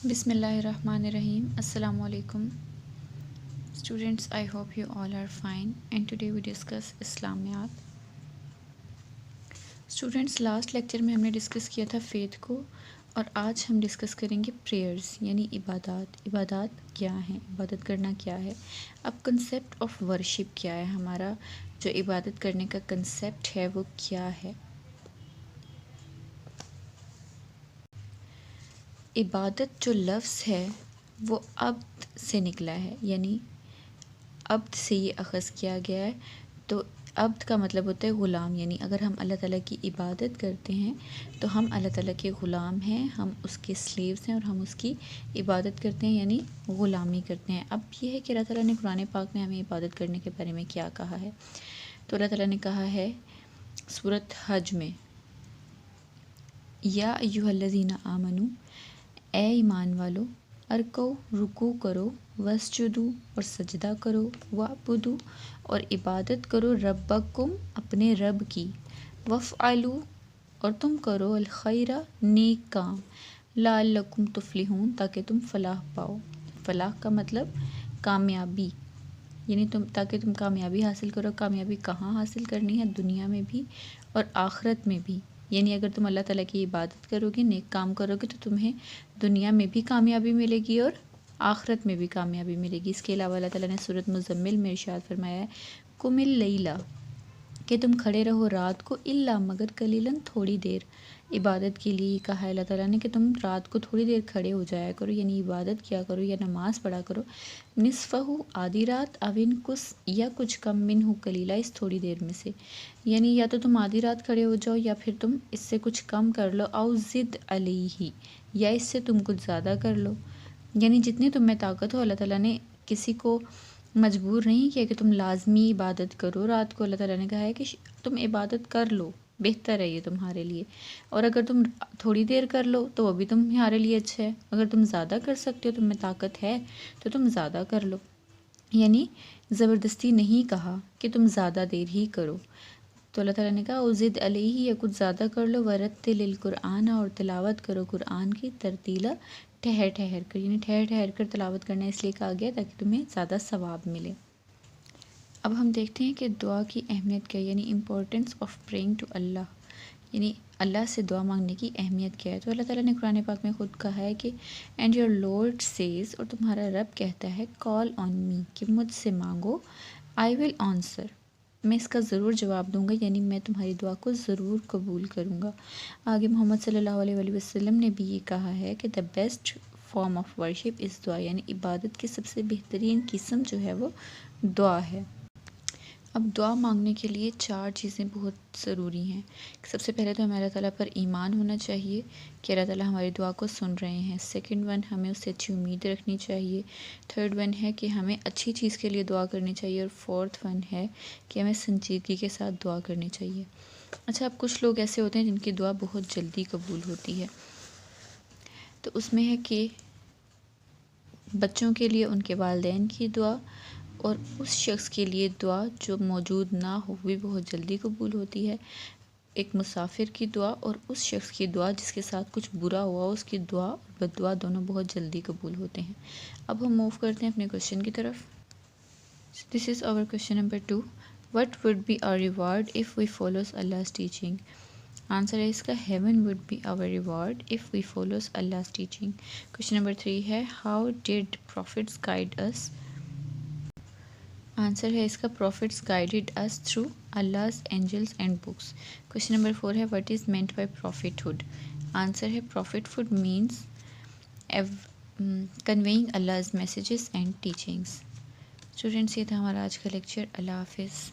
بسم اللہ الرحمن الرحیم. السلام علیکم students. I hope you all are fine and today we discuss اسلامیات. students, last lecture میں ہم نے ڈسکس کیا تھا فیتھ کو اور آج ہم ڈسکس کریں گے پریئرز یعنی عبادات کیا ہیں، عبادت کرنا کیا ہے. اب کنسیپٹ آف ورشپ کیا ہے، ہمارا جو عبادت کرنے کا کنسیپٹ ہے وہ کیا ہے. عبادت جو لفظ ہے وہ عبد سے نکلا ہے، یعنی عبد سے یہ اخذ کیا گیا ہے. تو عبد کا مطلب ہوتا ہے غلام، یعنی اگر ہم اللہ تعالیٰ کی عبادت کرتے ہیں تو ہم اللہ تعالیٰ کے غلام ہیں، ہم اس کے سلیوز ہیں اور ہم اس کی عبادت کرتے ہیں یعنی غلامی کرتے ہیں. اب یہ ہے کہ اللہ تعالیٰ نے قرآن پاک میں ہمیں عبادت کرنے کے بارے میں کیا کہا ہے. تو اللہ تعالیٰ نے کہا ہے سورۃ حج میں، یا ایھا الذین آمنو، اے ایمان والو، ارکو، رکوع کرو، وسجدو، اور سجدہ کرو، وعبدو، اور عبادت کرو، ربکم، اپنے رب کی، وفعلوا، اور تم کرو، الخیر، نیک کام، لعلکم تفلحون، تاکہ تم فلاح پاؤ. فلاح کا مطلب کامیابی، یعنی تاکہ تم کامیابی حاصل کرو. کامیابی کہاں حاصل کرنی ہے؟ دنیا میں بھی اور آخرت میں بھی. یعنی اگر تم اللہ تعالیٰ کی عبادت کرو گے، نیک کام کرو گے، تو تمہیں دنیا میں بھی کامیابی ملے گی اور آخرت میں بھی کامیابی ملے گی. اس کے علاوہ اللہ تعالیٰ نے سورۃ مزمل میں ارشاد فرمایا ہے، قم اللیل، کہ تم کھڑے رہو رات کو، الا، مگر، قلیلاً، تھوڑی دیر. عبادت کے لیے کہا ہے اللہ تعالیٰ نے کہ تم رات کو تھوڑی دیر کھڑے ہو جایا کرو، یعنی عبادت کیا کرو یا نماز پڑھا کرو. نصفہ، آدھی رات، او انقص، یا کچھ کم، منہ، قلیلا، اس تھوڑی دیر میں سے. یعنی یا تو تم آدھی رات کھڑے ہو جاؤ یا پھر تم اس سے کچھ کم کر لو، او زد علیہ، یا اس سے تم کچھ زیادہ کر لو. یعنی جتنی تم میں طاقت ہو. اللہ تعالیٰ نے کسی کو مجبور نہیں کیا کہ تم لازمی عبادت کرو رات کو. اللہ تعالیٰ نے کہا ہے کہ تم عبادت کر لو، بہتر ہے یہ تمہارے لیے. اور اگر تم تھوڑی دیر کر لو تو وہ بھی تمہارے لیے اچھا ہے. اگر تم زیادہ کر سکتے ہو، تم میں طاقت ہے، تو تم زیادہ کر لو. یعنی زبردستی نہیں کہا کہ تم زیادہ دیر ہی کرو. تو اللہ تعالیٰ نے کہا اوزد علیہ، یا کچھ زیادہ کر لو، ورتل القرآن، اور تلاوت کرو قرآن کی، ترتیلا، ٹھہر ٹھہر کر. یعنی ٹھہر ٹھہر کر تلاوت کرنا اس لیے کہا گیا تاکہ تمہیں زیادہ ثواب ملے. اب ہم دیکھتے ہیں کہ دعا کی اہمیت کیا ہے، یعنی امپورٹنس آف پریئنگ ٹو اللہ، یعنی اللہ سے دعا مانگنے کی اہمیت کیا ہے. تو اللہ تعالیٰ نے قرآن پاک میں خود کہا ہے کہ اینڈ یور لارڈ سیز، اور تمہارا رب کہتا ہے، کال آن می، کہ مجھ سے مانگو، آئی ول آنسر، میں اس کا ضرور جواب دوں گا، یعنی میں تمہاری دعا کو ضرور قبول کروں گا. آگے محمد صلی اللہ علیہ وآلہ وسلم نے بھی یہ کہا ہے کہ the best form of worship is دعا، یعنی عبادت کی سب سے بہترین قسم جو ہے وہ دعا ہے. اب دعا مانگنے کے لیے 4 چیزیں بہت ضروری ہیں. سب سے پہلے تو ہمیں اللہ تعالیٰ پر ایمان ہونا چاہیے کہ اللہ تعالیٰ ہماری دعا کو سن رہے ہیں. سیکنڈ ون، ہمیں اس سے اچھی امید رکھنی چاہیے. تھرڈ ون ہے کہ ہمیں اچھی چیز کے لیے دعا کرنی چاہیے. اور فورتھ ون ہے کہ ہمیں سنجیدگی کے ساتھ دعا کرنی چاہیے. اچھا، اب کچھ لوگ ایسے ہوتے ہیں جن کی دعا بہت جلدی قبول ہوتی ہے. تو اس میں ہے کہ بچوں کے لیے ان کے والدین کی دعا، اور اس شخص کے لیے دعا جو موجود نہ ہو بھی بہت جلدی قبول ہوتی ہے. ایک مسافر کی دعا اور اس شخص کی دعا جس کے ساتھ کچھ برا ہوا، اس کی دعا اور بد دعا دونوں بہت جلدی قبول ہوتے ہیں. اب ہم موو کرتے ہیں اپنے کوشچن کی طرف. This is our question number 2. What would be our reward if we follows Allah's teaching؟ Answer ہے اس کا heaven would be our reward if we follows Allah's teaching. Question number 3 ہے how did prophets guide us? Answer ہے اس کا prophets guided us through Allah's angels and books. Question number 4 ہے what is meant by prophethood؟ Answer ہے prophethood means conveying Allah's messages and teachings. Students, یہ تھا ہمارا آج کا لیکچر. اللہ حافظ.